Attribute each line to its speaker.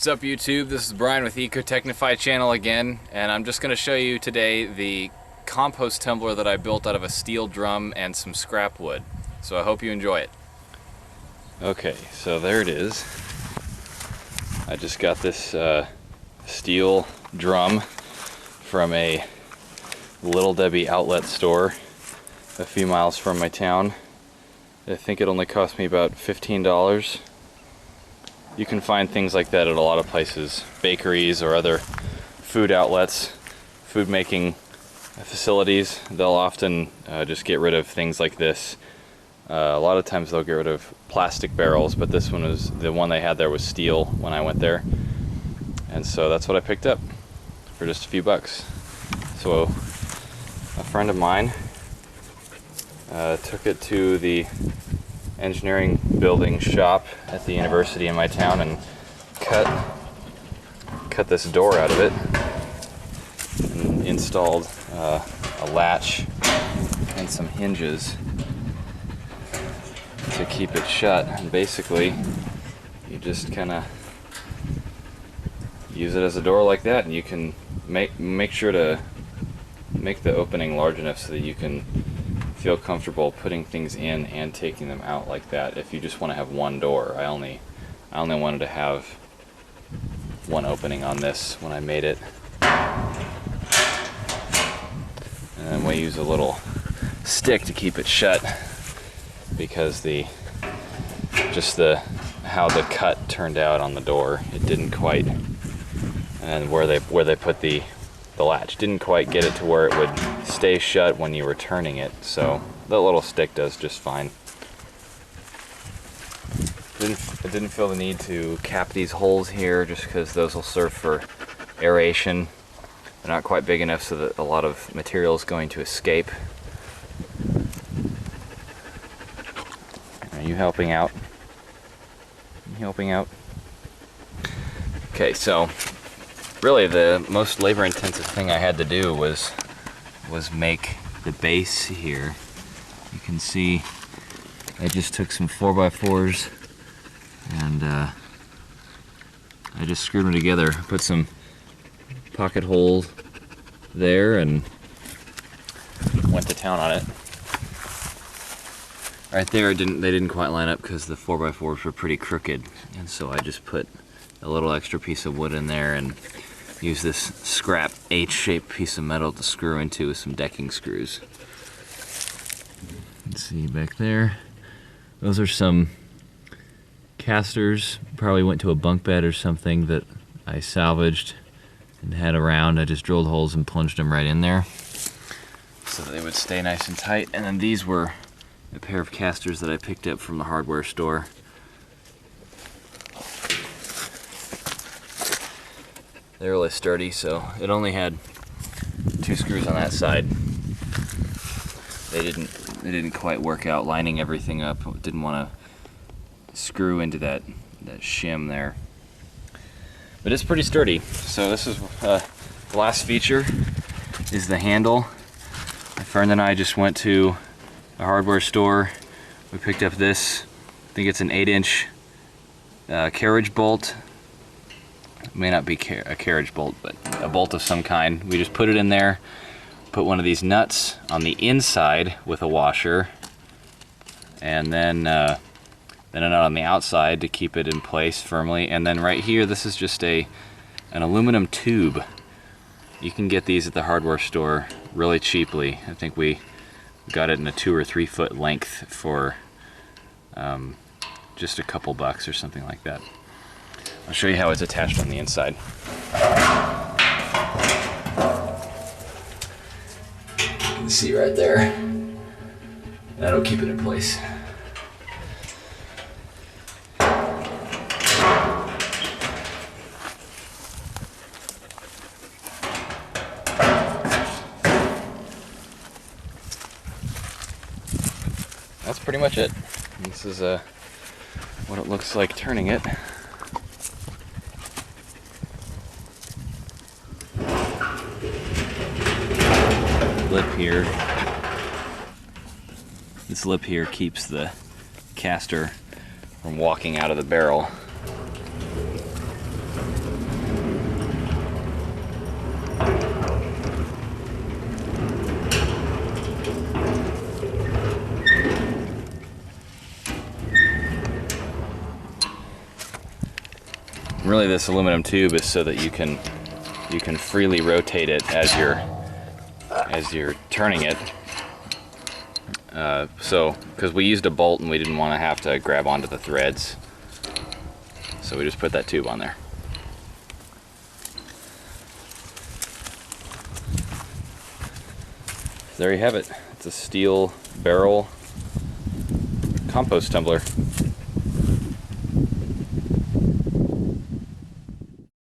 Speaker 1: What's up YouTube? This is Brian with Ecotechnify channel again, and I'm just going to show you today the compost tumbler that I built out of a steel drum and some scrap wood. So I hope you enjoy it. Okay, so there it is. I just got this steel drum from a Little Debbie outlet store a few miles from my town. I think it only cost me about $15. You can find things like that at a lot of places, bakeries or other food outlets, food making facilities. They'll often just get rid of things like this. A lot of times they'll get rid of plastic barrels, but this one was, the one they had there was steel when I went there. And so that's what I picked up for just a few bucks. So a friend of mine took it to the engineering building shop at the university in my town and cut this door out of it and installed a latch and some hinges to keep it shut. And basically you just kind of use it as a door like that, and you can make sure to make the opening large enough so that you can feel comfortable putting things in and taking them out like that. If you just want to have one door, I only wanted to have one opening on this when I made it. And then we use a little stick to keep it shut because how the cut turned out on the door, it didn't quite, and where they put the latch didn't quite get it to where it would stay shut when you were turning it, so that little stick does just fine. I didn't feel the need to cap these holes here just because those will serve for aeration. They're not quite big enough so that a lot of material is going to escape. Are you helping out? You helping out? Okay, so really the most labor intensive thing I had to do was make the base here. You can see I just took some 4x4s and I just screwed them together, put some pocket holes there and went to town on it. Right there they didn't quite line up because the 4x4s were pretty crooked, and so I just put a little extra piece of wood in there and use this scrap H-shaped piece of metal to screw into with some decking screws. Let's see back there. Those are some casters. Probably went to a bunk bed or something that I salvaged and had around. I just drilled holes and plunged them right in there so that they would stay nice and tight. And then these were a pair of casters that I picked up from the hardware store. They're really sturdy, so it only had 2 screws on that side. They didn't quite work out lining everything up. Didn't want to screw into that shim there. But it's pretty sturdy. So this is the last feature is the handle. My friend and I just went to a hardware store. We picked up this. I think it's an 8-inch carriage bolt. It may not be a carriage bolt, but a bolt of some kind. We just put it in there, put one of these nuts on the inside with a washer, and then a nut on the outside to keep it in place firmly. And then right here, this is just an aluminum tube. You can get these at the hardware store really cheaply. I think we got it in a 2 or 3 foot length for just a couple bucks or something like that. I'll show you how it's attached on the inside. You can see right there. That'll keep it in place. That's pretty much it. This is what it looks like turning it. Lip here. This lip here keeps the caster from walking out of the barrel. really this aluminum tube is so that you can freely rotate it as you're turning it. So, because we used a bolt and we didn't want to have to grab onto the threads, so we just put that tube on there. There you have it. It's a steel barrel compost tumbler.